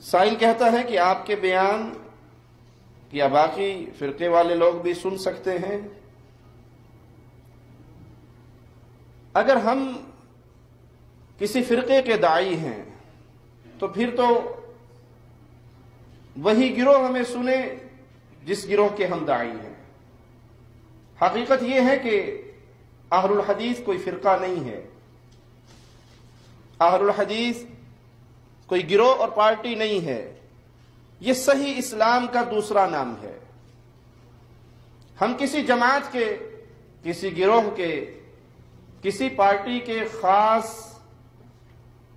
سائل کہتا ہے کہ آپ کے بیان کیا باقی فرقے والے لوگ بھی سن سکتے ہیں؟ اگر ہم کسی فرقے کے داعی ہیں تو پھر تو وہی گروہ ہمیں سنے جس گروہ کے ہم داعی ہیں۔ حقیقت یہ ہے کہ اہل الحدیث کوئی فرقہ نہیں ہے، اہل الحدیث کوئی گروہ اور پارٹی نہیں ہے، یہ صحیح اسلام کا دوسرا نام ہے۔ ہم کسی جماعت کے، کسی گروہ کے، کسی پارٹی کے خاص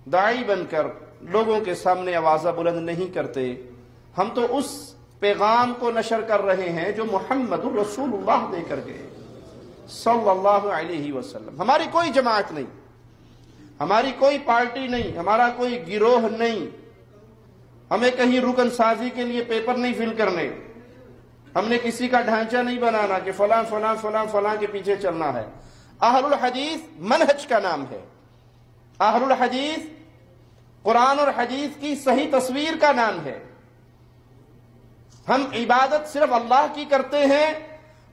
داعی بن کر لوگوں کے سامنے آوازہ بلند نہیں کرتے، ہم تو اس پیغام کو نشر کر رہے ہیں جو محمد رسول اللہ دے کر گئے صلی اللہ علیہ وسلم۔ ہماری کوئی جماعت نہیں، ہماری کوئی پارٹی نہیں، ہمارا کوئی گروہ نہیں، ہمیں کہیں رکن سازی کے لیے پیپر نہیں فل کرنے، ہم نے کسی کا ڈھانچہ نہیں بنانا کہ فلاں فلاں فلاں فلاں کے پیچھے چلنا ہے۔ اہل الحدیث منہج کا نام ہے، اہل الحدیث قرآن اور حدیث کی صحیح تصویر کا نام ہے۔ ہم عبادت صرف اللہ کی کرتے ہیں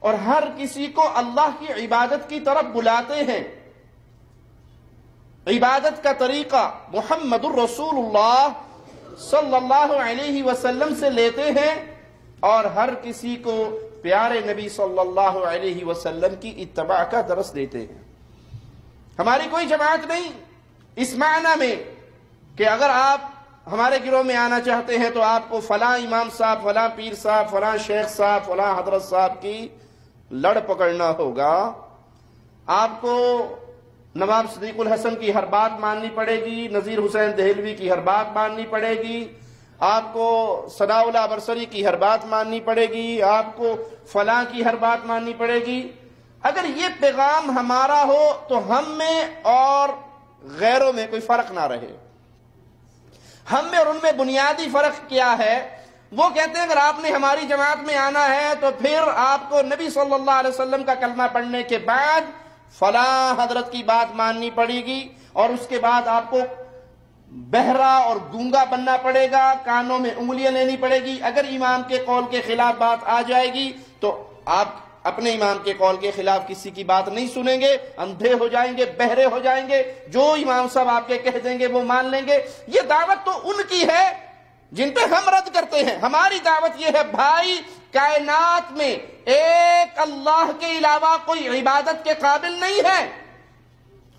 اور ہر کسی کو اللہ کی عبادت کی طرف بلاتے ہیں۔ عبادت کا طریقہ محمد الرسول اللہ صلی اللہ علیہ وسلم سے لیتے ہیں اور ہر کسی کو پیارے نبی صلی اللہ علیہ وسلم کی اتباع کا درس دیتے ہیں۔ ہماری کوئی جماعت نہیں اس معنی میں کہ اگر آپ ہمارے گروہ میں آنا چاہتے ہیں تو آپ کو فلاں امام صاحب، فلاں پیر صاحب، فلاں شیخ صاحب، فلاں حضرت صاحب کی لڑ پکڑنا ہوگا، آپ کو نواب صدیق الحسن کی ہر بات ماننی پڑے گی، نذیر حسین دہلوی کی ہر بات ماننی پڑے گی، آپ کو ثناء اللہ برسری کی ہر بات ماننی پڑے گی، آپ کو فلاں کی ہر بات ماننی پڑے گی۔ اگر یہ پیغام ہمارا ہو تو ہم میں اور غیروں میں کوئی فرق نہ رہے۔ ہم میں اور ان میں بنیادی فرق کیا ہے؟ وہ کہتے ہیں اگر آپ نے ہماری جماعت میں آنا ہے تو پھر آپ کو نبی صلی اللہ علیہ وسلم کا کلمہ پڑھنے کے بعد فلاں حضرت کی بات ماننی پڑے گی اور اس کے بعد آپ کو بہرا اور گونگا بننا پڑے گا، کانوں میں انگلیاں لینی پڑے گی۔ اگر امام کے قول کے خلاف بات آ جائے گی تو آپ اپنے امام کے قول کے خلاف کسی کی بات نہیں سنیں گے، اندھے ہو جائیں گے، بہرے ہو جائیں گے، جو امام صاحب آپ کے کہہ دیں گے وہ مان لیں گے۔ یہ دعوت تو ان کی ہے جن پہ ہم رد کرتے ہیں۔ ہماری دعوت یہ ہے بھائی، کائنات میں ایک اللہ کے علاوہ کوئی عبادت کے قابل نہیں ہے۔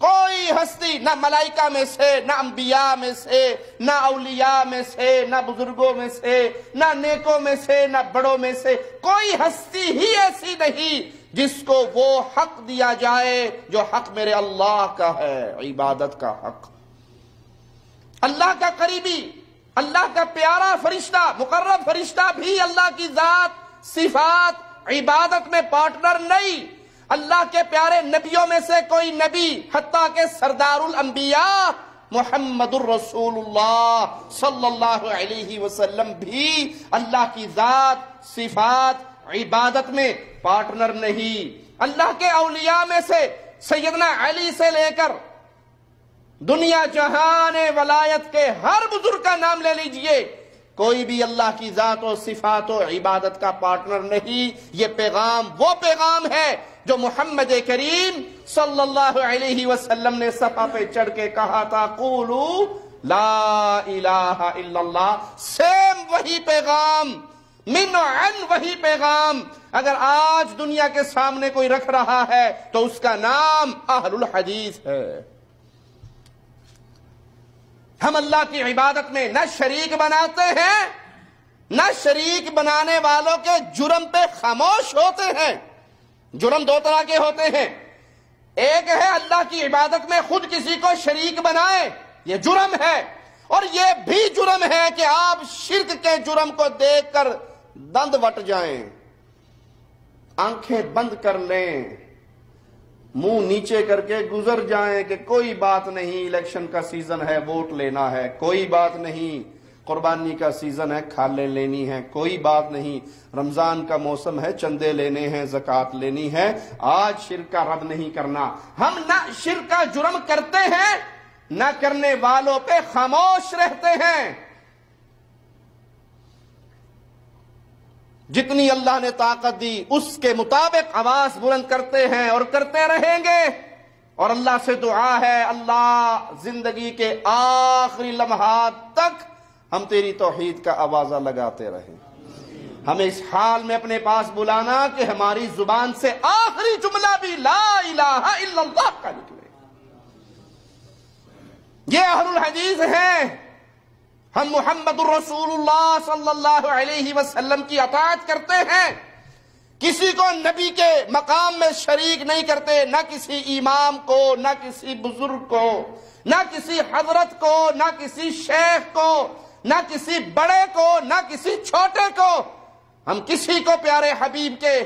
کوئی ہستی، نہ ملائکہ میں سے، نہ انبیاء میں سے، نہ اولیاء میں سے، نہ بزرگوں میں سے، نہ نیکوں میں سے، نہ بڑوں میں سے، کوئی ہستی ہی ایسی نہیں جس کو وہ حق دیا جائے جو حق میرے اللہ کا ہے، عبادت کا حق۔ اللہ کا قریبی، اللہ کا پیارا فرشتہ، مقرب فرشتہ بھی اللہ کی ذات، صفات، عبادت میں پارٹنر نہیں۔ اللہ کے پیارے نبیوں میں سے کوئی نبی، حتیٰ کہ سردار الانبیاء محمد الرسول اللہ صلی اللہ علیہ وسلم بھی اللہ کی ذات، صفات، عبادت میں پارٹنر نہیں۔ اللہ کے اولیاء میں سے سیدنا علی سے لے کر دنیا جہان ولایت کے ہر بزرگ کا نام لے لیجئے، کوئی بھی اللہ کی ذات و صفات و عبادت کا پارٹنر نہیں۔ یہ پیغام وہ پیغام ہے جو محمد کریم صلی اللہ علیہ وسلم نے صفا پہ چڑھ کے کہا تھا، قولو لا الہ الا اللہ۔ سیم وہی پیغام، من عن وہی پیغام اگر آج دنیا کے سامنے کوئی رکھ رہا ہے تو اس کا نام اہل الحدیث ہے۔ ہم اللہ کی عبادت میں نہ شریک بناتے ہیں، نہ شریک بنانے والوں کے جرم پہ خاموش ہوتے ہیں۔ جرم دو طرح کے ہوتے ہیں، ایک ہے اللہ کی عبادت میں خود کسی کو شریک بنائے، یہ جرم ہے، اور یہ بھی جرم ہے کہ آپ شرک کے جرم کو دیکھ کر دند وٹ جائیں، آنکھیں بند کر لیں، منہ نیچے کر کے گزر جائیں کہ کوئی بات نہیں، الیکشن کا سیزن ہے، ووٹ لینا ہے، کوئی بات نہیں، قربانی کا سیزن ہے، کھالیں لینی ہے، کوئی بات نہیں، رمضان کا موسم ہے، چندے لینے ہیں، زکوٰۃ لینی ہے، آج شرک کا رد نہیں کرنا۔ ہم نہ شرک کا جرم کرتے ہیں، نہ کرنے والوں پہ خاموش رہتے ہیں۔ جتنی اللہ نے طاقت دی اس کے مطابق آواز بلند کرتے ہیں اور کرتے رہیں گے، اور اللہ سے دعا ہے اللہ زندگی کے آخری لمحات تک ہم تیری توحید کا آوازہ لگاتے رہیں۔ ہمیں اس حال میں اپنے پاس بلانا کہ ہماری زبان سے آخری جملہ بھی لا الہ الا اللہ کا نکلے۔ یہ اہل الحدیث ہیں، ہم محمد الرسول اللہ صلی اللہ علیہ وسلم کی اطاعت کرتے ہیں، کسی کو نبی کے مقام میں شریک نہیں کرتے، نہ کسی امام کو، نہ کسی بزرگ کو، نہ کسی حضرت کو، نہ کسی شیخ کو، نہ کسی بڑے کو، نہ کسی چھوٹے کو۔ ہم کسی کو پیارے حبیب کے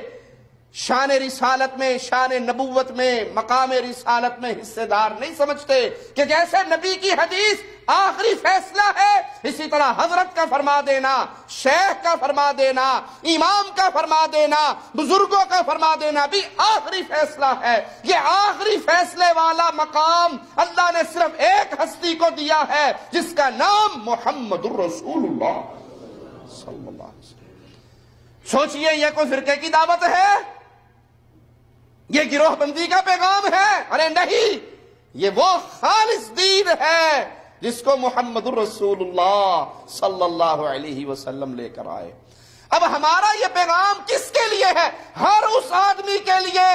شان رسالت میں، شان نبوت میں، مقام رسالت میں حصے دار نہیں سمجھتے کہ جیسے نبی کی حدیث آخری فیصلہ ہے، اسی طرح حضرت کا فرما دینا، شیخ کا فرما دینا، امام کا فرما دینا، بزرگوں کا فرما دینا بھی آخری فیصلہ ہے۔ یہ آخری فیصلے والا مقام اللہ نے صرف ایک ہستی کو دیا ہے جس کا نام محمد الرسول اللہ صلی اللہ علیہ وسلم۔ سوچئے یہ کوئی فرقے کی دعوت ہے؟ یہ گروہ بندی کا پیغام ہے؟ ارے نہیں، یہ وہ خالص دین ہے جس کو محمد الرسول اللہ صلی اللہ علیہ وسلم لے کر آئے۔ اب ہمارا یہ پیغام کس کے لیے ہے؟ ہر اس آدمی کے لیے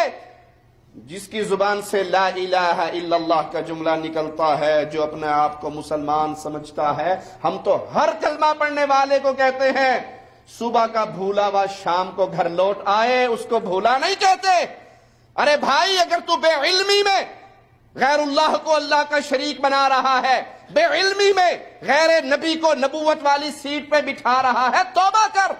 جس کی زبان سے لا الہ الا اللہ کا جملہ نکلتا ہے، جو اپنے آپ کو مسلمان سمجھتا ہے۔ ہم تو ہر کلمہ پڑھنے والے کو کہتے ہیں صبح کا بھولا ہوا شام کو گھر لوٹ آئے، اس کو بھولا نہیں کہتے۔ ارے بھائی، اگر تو بے علمی میں غیر اللہ کو اللہ کا شریک بنا رہا ہے، بے علمی میں غیر نبی کو نبوت والی سیٹ پہ بٹھا رہا ہے، توبہ کر۔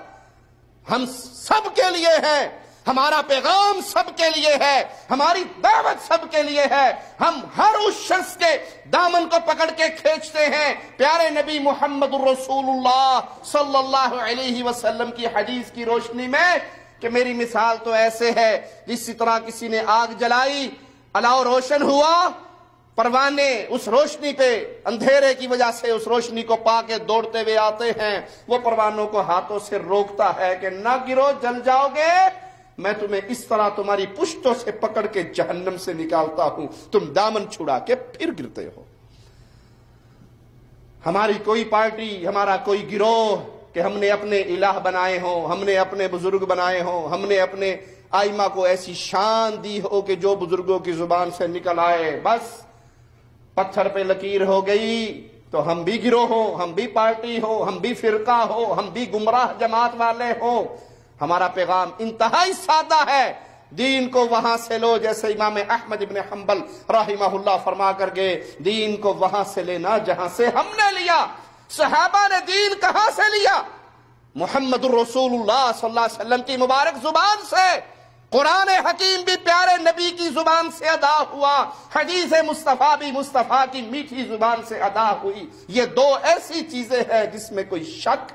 ہم سب کے لیے ہے، ہمارا پیغام سب کے لیے ہے، ہماری دعوت سب کے لیے ہے۔ ہم ہر اس شخص کے دامن کو پکڑ کے کھینچتے ہیں پیارے نبی محمد الرسول اللہ صلی اللہ علیہ وسلم کی حدیث کی روشنی میں کہ میری مثال تو ایسے ہے جس طرح کسی نے آگ جلائی، الاؤ روشن ہوا، پروانے اس روشنی پہ اندھیرے کی وجہ سے اس روشنی کو پا کے دوڑتے ہوئے آتے ہیں، وہ پروانوں کو ہاتھوں سے روکتا ہے کہ نہ گرو، جل جاؤ گے، میں تمہیں اس طرح تمہاری پشتوں سے پکڑ کے جہنم سے نکالتا ہوں، تم دامن چھڑا کے پھر گرتے ہو۔ ہماری کوئی پارٹی، ہمارا کوئی گروہ کہ ہم نے اپنے الہ بنائے ہوں، ہم نے اپنے بزرگ بنائے ہوں، ہم نے اپنے آئمہ کو ایسی شان دی ہو کہ جو بزرگوں کی زبان سے نکل آئے بس پتھر پہ لکیر ہو گئی، تو ہم بھی گروہ ہو، ہم بھی پارٹی ہو، ہم بھی فرقہ ہو، ہم بھی گمراہ جماعت والے ہوں۔ ہمارا پیغام انتہائی سادہ ہے، دین کو وہاں سے لو، جیسے امام احمد ابن حنبل رحمہ اللہ فرما کر گئے، دین کو وہاں سے لینا جہاں سے ہم نے لیا۔ صحابہ نے دین کہاں سے لیا؟ محمد الرسول اللہ صلی اللہ علیہ وسلم کی مبارک زبان سے۔ قرآن حکیم بھی پیارے نبی کی زبان سے ادا ہوا، حدیث مصطفیٰ بھی مصطفیٰ کی میٹھی زبان سے ادا ہوئی۔ یہ دو ایسی چیزیں ہیں جس میں کوئی شک